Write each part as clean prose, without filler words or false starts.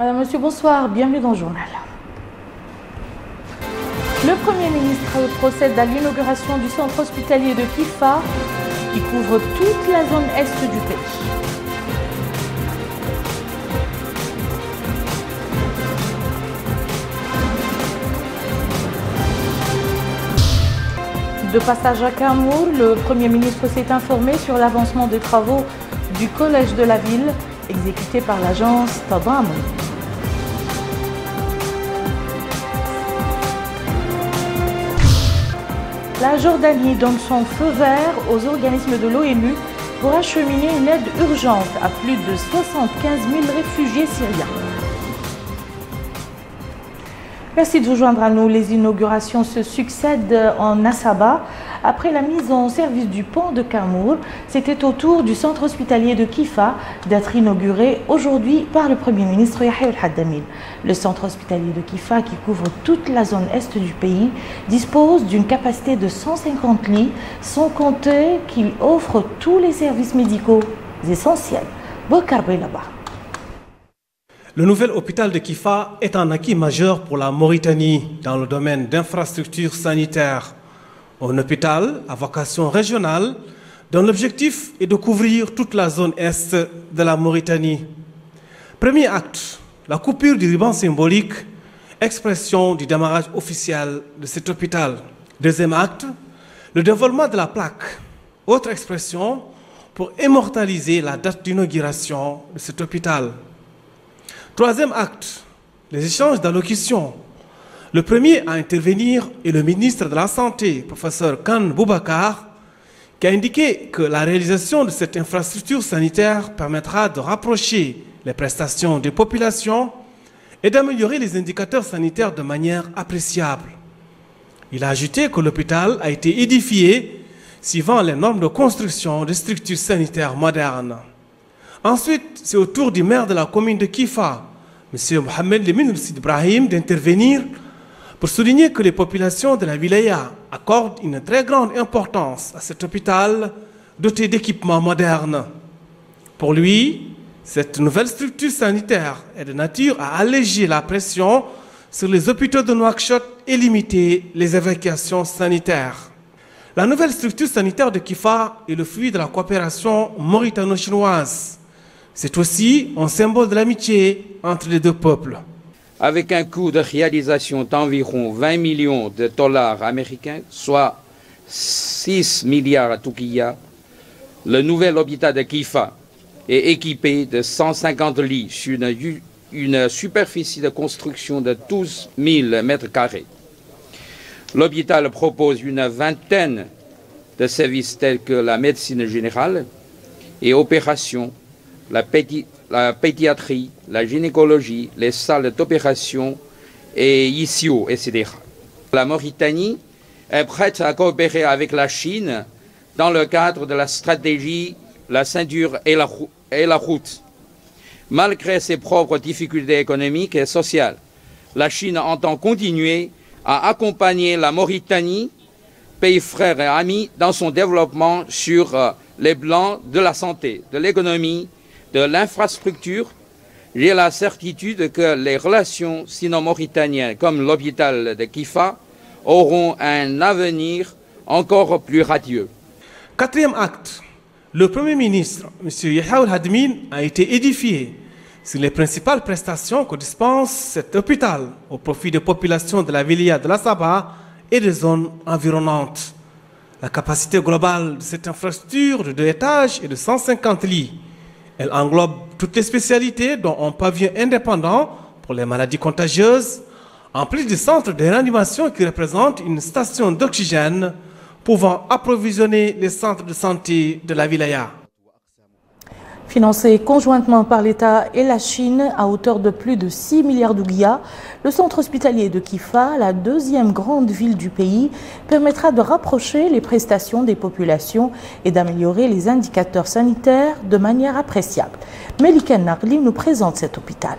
Madame, Monsieur, bonsoir, bienvenue dans le journal. Le Premier ministre procède à l'inauguration du centre hospitalier de Kifa qui couvre toute la zone est du pays. De passage à Kamour, le Premier ministre s'est informé sur l'avancement des travaux du collège de la ville exécuté par l'agence Tadamun. La Jordanie donne son feu vert aux organismes de l'ONU pour acheminer une aide urgente à plus de 75 000 réfugiés syriens. Merci de vous joindre à nous. Les inaugurations se succèdent en Assaba. Après la mise en service du pont de Kamour, c'était au tour du centre hospitalier de Kifa d'être inauguré aujourd'hui par le Premier ministre Yahya El-Haddamine. Le centre hospitalier de Kifa, qui couvre toute la zone est du pays, dispose d'une capacité de 150 lits, sans compter qu'il offre tous les services médicaux essentiels. Bokar Belaba. Le nouvel hôpital de Kifa est un acquis majeur pour la Mauritanie dans le domaine d'infrastructures sanitaires. Un hôpital à vocation régionale dont l'objectif est de couvrir toute la zone est de la Mauritanie. Premier acte, la coupure du ruban symbolique, expression du démarrage officiel de cet hôpital. Deuxième acte, le dévoilement de la plaque, autre expression pour immortaliser la date d'inauguration de cet hôpital. Troisième acte, les échanges d'allocutions. Le premier à intervenir est le ministre de la Santé, professeur Khan Boubacar, qui a indiqué que la réalisation de cette infrastructure sanitaire permettra de rapprocher les prestations des populations et d'améliorer les indicateurs sanitaires de manière appréciable. Il a ajouté que l'hôpital a été édifié suivant les normes de construction de structures sanitaires modernes. Ensuite, c'est au tour du maire de la commune de Kifa, M. Mohamed Lemine Sid Ibrahim, d'intervenir pour souligner que les populations de la wilaya accordent une très grande importance à cet hôpital doté d'équipements modernes. Pour lui, cette nouvelle structure sanitaire est de nature à alléger la pression sur les hôpitaux de Nouakchott et limiter les évacuations sanitaires. La nouvelle structure sanitaire de Kifa est le fruit de la coopération mauritano-chinoise. C'est aussi un symbole de l'amitié entre les deux peuples. Avec un coût de réalisation d'environ 20 millions de dollars américains, soit 6 milliards à Toukiya, le nouvel hôpital de Kifa est équipé de 150 lits sur une superficie de construction de 12 000 mètres carrés. L'hôpital propose une vingtaine de services tels que la médecine générale et opérations, la pédiatrie, la gynécologie, les salles d'opération et ICO, etc. La Mauritanie est prête à coopérer avec la Chine dans le cadre de la stratégie La ceinture et la route. Malgré ses propres difficultés économiques et sociales, la Chine entend continuer à accompagner la Mauritanie, pays frère et ami, dans son développement sur les plans de la santé, de l'économie, de l'infrastructure. J'ai la certitude que les relations sino-mauritaniennes comme l'hôpital de Kifa auront un avenir encore plus radieux. Quatrième acte, le Premier ministre, M. Yahya El-Haddamine, a été édifié sur les principales prestations que dispense cet hôpital au profit des populations de la wilaya de l'Assaba et des zones environnantes. La capacité globale de cette infrastructure de 2 étages est de 150 lits. Elle englobe toutes les spécialités dont un pavillon indépendant pour les maladies contagieuses, en plus du centre de réanimation qui représente une station d'oxygène pouvant approvisionner les centres de santé de la wilaya. Financé conjointement par l'État et la Chine à hauteur de plus de 6 milliards d'ouguiyas, le centre hospitalier de Kifa, la deuxième grande ville du pays, permettra de rapprocher les prestations des populations et d'améliorer les indicateurs sanitaires de manière appréciable. Melika Narli nous présente cet hôpital.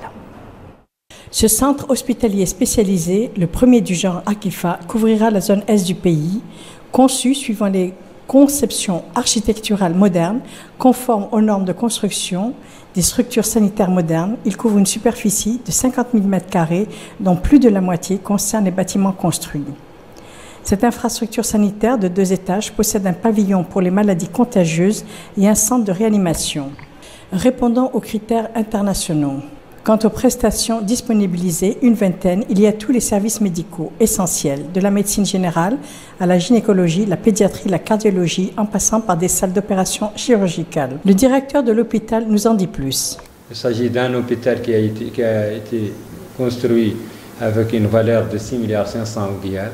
Ce centre hospitalier spécialisé, le premier du genre à Kifa, couvrira la zone est du pays, conçu suivant les conception architecturale moderne, conforme aux normes de construction des structures sanitaires modernes. Il couvre une superficie de 50 000 m², dont plus de la moitié concerne les bâtiments construits. Cette infrastructure sanitaire de 2 étages possède un pavillon pour les maladies contagieuses et un centre de réanimation, répondant aux critères internationaux. Quant aux prestations disponibilisées, une vingtaine, il y a tous les services médicaux essentiels, de la médecine générale à la gynécologie, la pédiatrie, la cardiologie, en passant par des salles d'opération chirurgicales. Le directeur de l'hôpital nous en dit plus. Il s'agit d'un hôpital qui a été construit avec une valeur de 6,5 milliards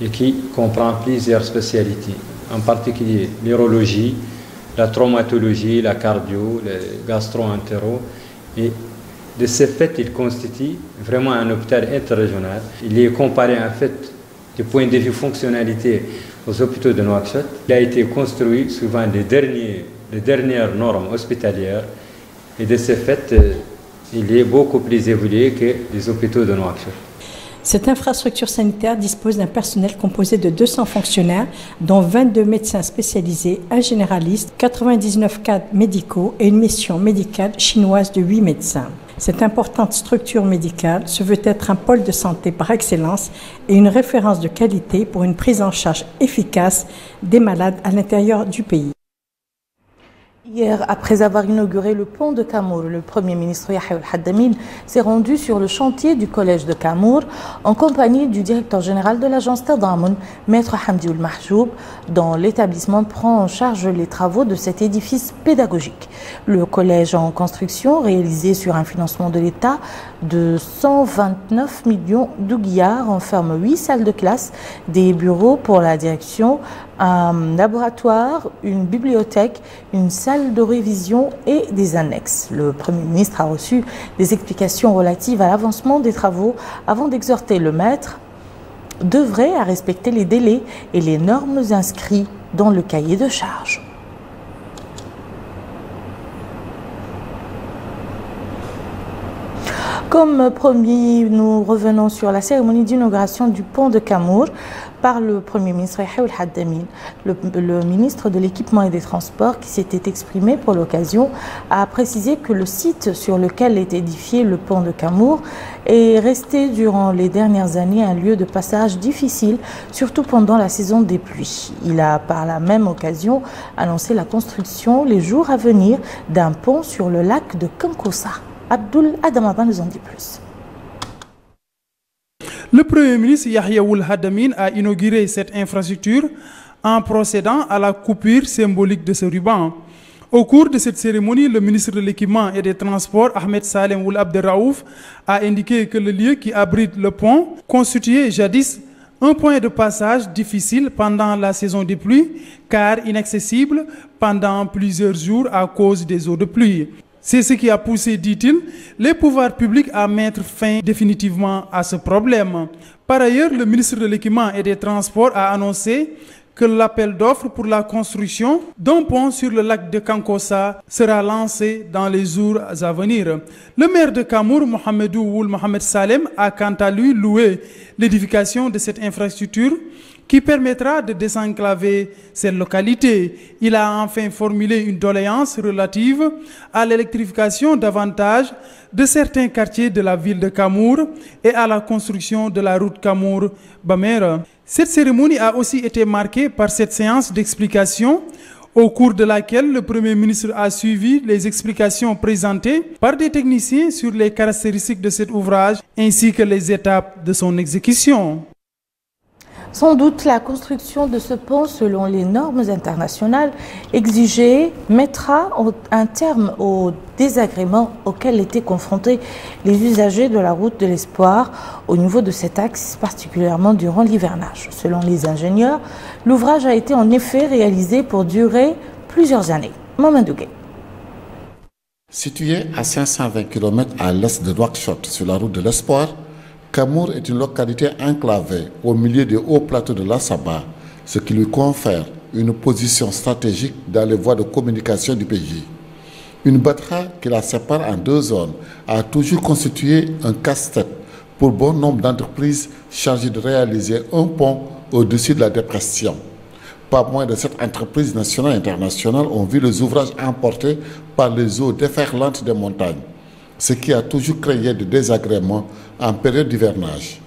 et qui comprend plusieurs spécialités, en particulier l'urologie, la traumatologie, la cardio, le gastro-entérologie. Et de ce fait, il constitue vraiment un hôpital interrégional. Il est comparé en fait du point de vue fonctionnalité aux hôpitaux de Nouakchott. Il a été construit suivant les dernières normes hospitalières et de ce fait, il est beaucoup plus évolué que les hôpitaux de Nouakchott. Cette infrastructure sanitaire dispose d'un personnel composé de 200 fonctionnaires, dont 22 médecins spécialisés, un généraliste, 99 cadres médicaux et une mission médicale chinoise de 8 médecins. Cette importante structure médicale se veut être un pôle de santé par excellence et une référence de qualité pour une prise en charge efficace des malades à l'intérieur du pays. Hier, après avoir inauguré le pont de Kamour, le Premier ministre Yahya Al-Haddamine s'est rendu sur le chantier du collège de Kamour en compagnie du directeur général de l'agence Tadamun, Maître Hamdi Ould Mahjoub, dont l'établissement prend en charge les travaux de cet édifice pédagogique. Le collège en construction, réalisé sur un financement de l'État de 129 millions d'ouguiars, enferme 8 salles de classe, des bureaux pour la direction, un laboratoire, une bibliothèque, une salle de révision et des annexes. Le Premier ministre a reçu des explications relatives à l'avancement des travaux avant d'exhorter le maître d'œuvrer à respecter les délais et les normes inscrits dans le cahier de charges. Comme promis, nous revenons sur la cérémonie d'inauguration du pont de Kamour par le Premier ministre Yahya Al-Haddamine. Le ministre de l'Équipement et des Transports, qui s'était exprimé pour l'occasion, a précisé que le site sur lequel est édifié le pont de Kamour est resté durant les dernières années un lieu de passage difficile, surtout pendant la saison des pluies. Il a par la même occasion annoncé la construction les jours à venir d'un pont sur le lac de Kankossa. Abdoul Adamaba nous en dit plus. Le Premier ministre Yahya Al-Haddamine a inauguré cette infrastructure en procédant à la coupure symbolique de ce ruban. Au cours de cette cérémonie, le ministre de l'Équipement et des Transports, Ahmed Salem Ould Abderraouf, a indiqué que le lieu qui abrite le pont constituait jadis un point de passage difficile pendant la saison des pluies, car inaccessible pendant plusieurs jours à cause des eaux de pluie. C'est ce qui a poussé, dit-il, les pouvoirs publics à mettre fin définitivement à ce problème. Par ailleurs, le ministre de l'Équipement et des Transports a annoncé que l'appel d'offres pour la construction d'un pont sur le lac de Kankossa sera lancé dans les jours à venir. Le maire de Kamour, Mohamedou Ould Mohamed Salem, a quant à lui loué l'édification de cette infrastructure qui permettra de désenclaver cette localité. Il a enfin formulé une doléance relative à l'électrification davantage de certains quartiers de la ville de Kamour et à la construction de la route Kamour-Bamera. Cette cérémonie a aussi été marquée par cette séance d'explication au cours de laquelle le Premier ministre a suivi les explications présentées par des techniciens sur les caractéristiques de cet ouvrage ainsi que les étapes de son exécution. Sans doute, la construction de ce pont, selon les normes internationales exigées, mettra un terme aux désagréments auxquels étaient confrontés les usagers de la route de l'Espoir au niveau de cet axe, particulièrement durant l'hivernage. Selon les ingénieurs, l'ouvrage a été en effet réalisé pour durer plusieurs années. Mamadou Gueye. Situé à 520 km à l'est de Nouakchott, sur la route de l'Espoir, Kamour est une localité enclavée au milieu des hauts plateaux de l'Assaba, ce qui lui confère une position stratégique dans les voies de communication du pays. Une batra qui la sépare en 2 zones a toujours constitué un casse-tête pour bon nombre d'entreprises chargées de réaliser un pont au-dessus de la dépression. Pas moins de 7 entreprises nationales et internationales ont vu les ouvrages emportés par les eaux déferlantes des montagnes, ce qui a toujours créé des désagréments en période d'hivernage.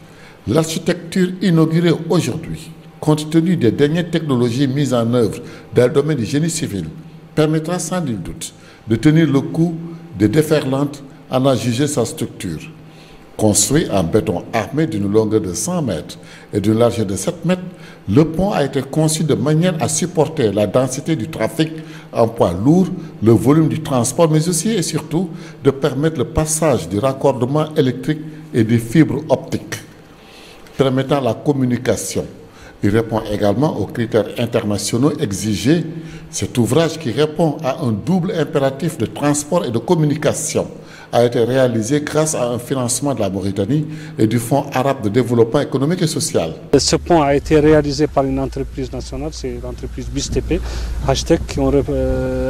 L'architecture inaugurée aujourd'hui, compte tenu des dernières technologies mises en œuvre dans le domaine du génie civil, permettra sans nul doute de tenir le coup des déferlantes en a jugé sa structure. Construit en béton armé d'une longueur de 100 mètres et d'une largeur de 7 mètres, le pont a été conçu de manière à supporter la densité du trafic en poids lourd, le volume du transport, mais aussi et surtout de permettre le passage du raccordement électrique et des fibres optiques, permettant la communication. Il répond également aux critères internationaux exigés. Cet ouvrage, qui répond à un double impératif de transport et de communication, a été réalisé grâce à un financement de la Mauritanie et du Fonds arabe de développement économique et social. Ce pont a été réalisé par une entreprise nationale, c'est l'entreprise BISTP, Hashtag, qui ont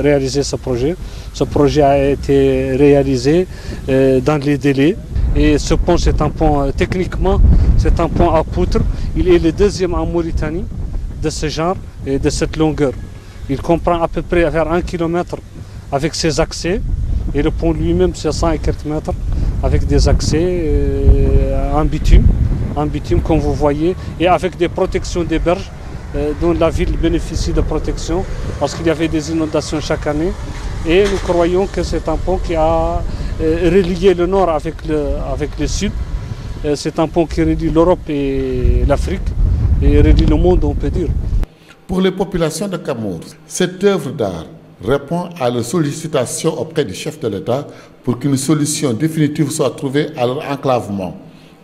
réalisé ce projet. Ce projet a été réalisé dans les délais. Et ce pont, c'est un pont, techniquement, c'est un pont à poutres. Il est le deuxième en Mauritanie de ce genre et de cette longueur. Il comprend à peu près vers 1 km avec ses accès. Et le pont lui-même, c'est 100 et quelques mètres avec des accès en bitume comme vous voyez, et avec des protections des berges dont la ville bénéficie de protection parce qu'il y avait des inondations chaque année. Et nous croyons que c'est un pont qui a relié le nord avec le sud. C'est un pont qui relie l'Europe et l'Afrique et relie le monde, on peut dire. Pour les populations de Camours, cette œuvre d'art répond à la sollicitation auprès du chef de l'État pour qu'une solution définitive soit trouvée à leur enclavement.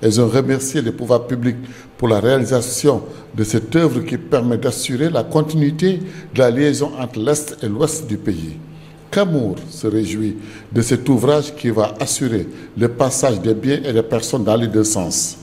Elles ont remercié les pouvoirs publics pour la réalisation de cette œuvre qui permet d'assurer la continuité de la liaison entre l'Est et l'Ouest du pays. Camours se réjouit de cet ouvrage qui va assurer le passage des biens et des personnes dans les deux sens.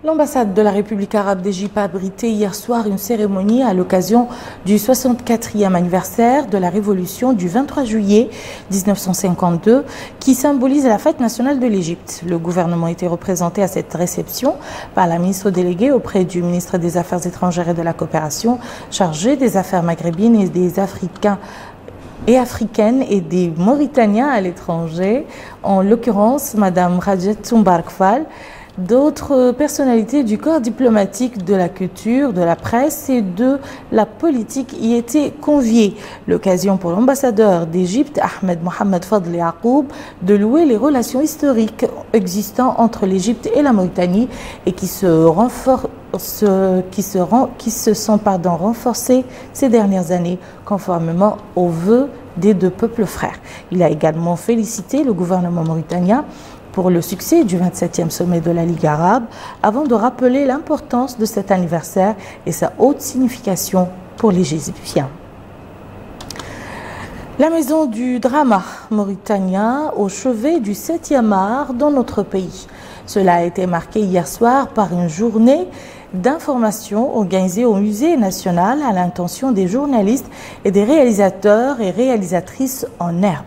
L'ambassade de la République arabe d'Égypte a abrité hier soir une cérémonie à l'occasion du 64e anniversaire de la révolution du 23 juillet 1952 qui symbolise la fête nationale de l'Égypte. Le gouvernement était représenté à cette réception par la ministre déléguée auprès du ministre des Affaires étrangères et de la coopération chargé des affaires maghrébines et des Africains et africaines et des Mauritaniens à l'étranger, en l'occurrence Madame Rajet Toumbarkfal. D'autres personnalités du corps diplomatique, de la culture, de la presse et de la politique y étaient conviées. L'occasion pour l'ambassadeur d'Égypte, Ahmed Mohamed Fadl Yacoub, de louer les relations historiques existant entre l'Égypte et la Mauritanie et qui se sont renforcées ces dernières années conformément aux vœux des deux peuples frères. Il a également félicité le gouvernement mauritanien pour le succès du 27e sommet de la Ligue arabe, avant de rappeler l'importance de cet anniversaire et sa haute signification pour les Égyptiens. La maison du drama mauritanien au chevet du 7e art dans notre pays. Cela a été marqué hier soir par une journée d'information organisée au Musée national à l'intention des journalistes et des réalisateurs et réalisatrices en herbe.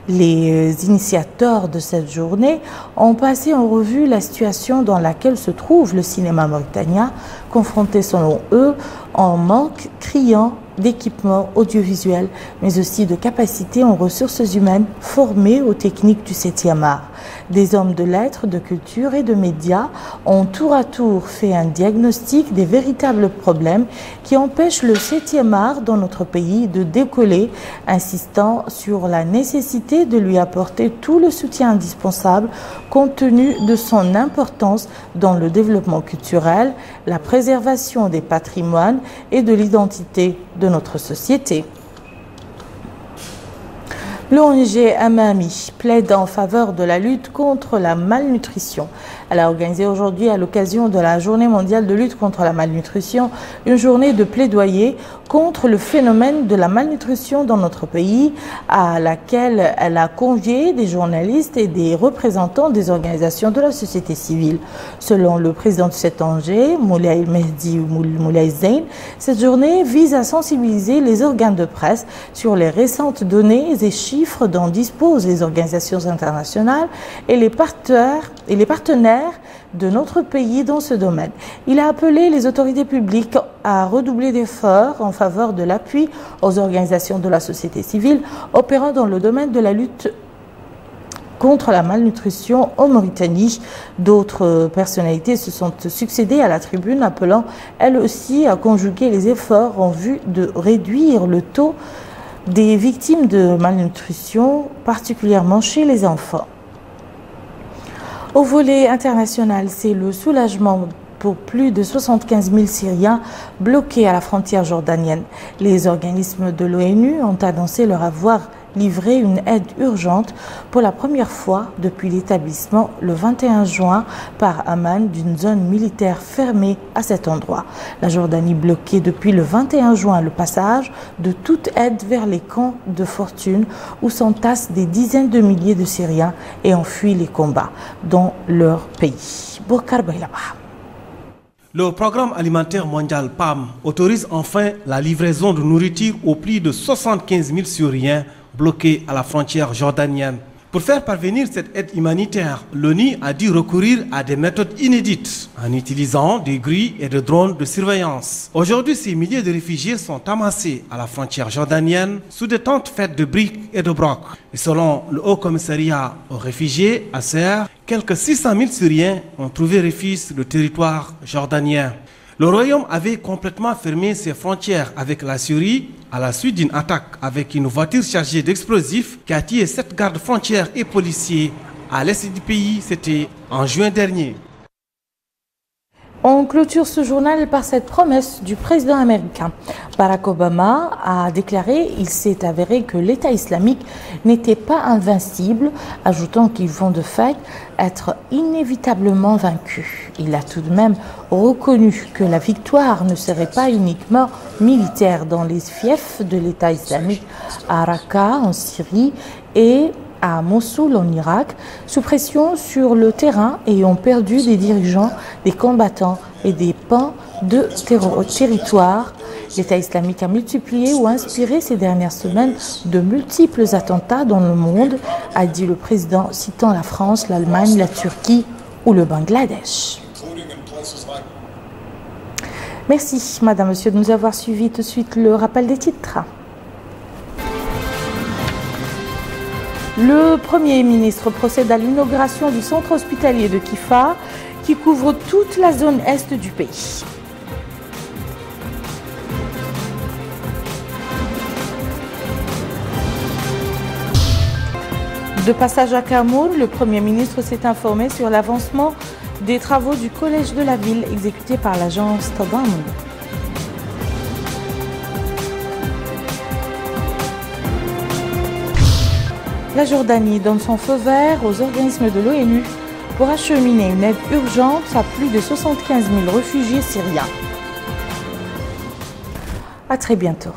Les initiateurs de cette journée ont passé en revue la situation dans laquelle se trouve le cinéma mauritanien, confronté selon eux en manque criant d'équipements audiovisuels, mais aussi de capacités en ressources humaines formées aux techniques du 7e art. Des hommes de lettres, de culture et de médias ont tour à tour fait un diagnostic des véritables problèmes qui empêchent le 7e art dans notre pays de décoller, insistant sur la nécessité de lui apporter tout le soutien indispensable compte tenu de son importance dans le développement culturel, la préservation des patrimoines et de l'identité de notre société. L'ONG Amami plaide en faveur de la lutte contre la malnutrition. Elle a organisé aujourd'hui, à l'occasion de la Journée mondiale de lutte contre la malnutrition, une journée de plaidoyer contre le phénomène de la malnutrition dans notre pays, à laquelle elle a convié des journalistes et des représentants des organisations de la société civile. Selon le président de cette ONG, Moulay Mehdi Moulay Zain, cette journée vise à sensibiliser les organes de presse sur les récentes données et chiffres dont disposent les organisations internationales et les partenaires humanitaire de notre pays dans ce domaine. Il a appelé les autorités publiques à redoubler d'efforts en faveur de l'appui aux organisations de la société civile opérant dans le domaine de la lutte contre la malnutrition en Mauritanie. D'autres personnalités se sont succédées à la tribune, appelant elles aussi à conjuguer les efforts en vue de réduire le taux des victimes de malnutrition, particulièrement chez les enfants. Au volet international, c'est le soulagement pour plus de 75 000 Syriens bloqués à la frontière jordanienne. Les organismes de l'ONU ont annoncé leur avoir livré une aide urgente pour la première fois depuis l'établissement le 21 juin par Amman d'une zone militaire fermée à cet endroit. La Jordanie bloquait depuis le 21 juin le passage de toute aide vers les camps de fortune où s'entassent des dizaines de milliers de Syriens et ont fui les combats dans leur pays. Bokar Bailaba. Le programme alimentaire mondial PAM autorise enfin la livraison de nourriture aux plus de 75 000 Syriens bloqués à la frontière jordanienne. Pour faire parvenir cette aide humanitaire, l'ONU a dû recourir à des méthodes inédites en utilisant des grilles et des drones de surveillance. Aujourd'hui, ces milliers de réfugiés sont amassés à la frontière jordanienne sous des tentes faites de briques et de brocs. Et selon le Haut Commissariat aux réfugiés, ACR, quelques 600 000 Syriens ont trouvé refuge sur le territoire jordanien. Le Royaume avait complètement fermé ses frontières avec la Syrie à la suite d'une attaque avec une voiture chargée d'explosifs qui a tué 7 gardes frontières et policiers à l'est du pays. C'était en juin dernier. On clôture ce journal par cette promesse du président américain. Barack Obama a déclaré qu'il s'est avéré que l'État islamique n'était pas invincible, ajoutant qu'ils vont de fait être inévitablement vaincus. Il a tout de même reconnu que la victoire ne serait pas uniquement militaire dans les fiefs de l'État islamique à Raqqa en Syrie et à Mossoul en Irak, sous pression sur le terrain et ont perdu des dirigeants, des combattants et des pans de territoire. L'État islamique a multiplié ou inspiré ces dernières semaines de multiples attentats dans le monde, a dit le président, citant la France, l'Allemagne, la Turquie ou le Bangladesh. Merci, madame, monsieur, de nous avoir suivis. Tout de suite, le rappel des titres. Le Premier ministre procède à l'inauguration du centre hospitalier de Kifa qui couvre toute la zone est du pays. De passage à Cameroun, le Premier ministre s'est informé sur l'avancement des travaux du collège de la ville exécutés par l'agence Tobam. La Jordanie donne son feu vert aux organismes de l'ONU pour acheminer une aide urgente à plus de 75 000 réfugiés syriens. À très bientôt.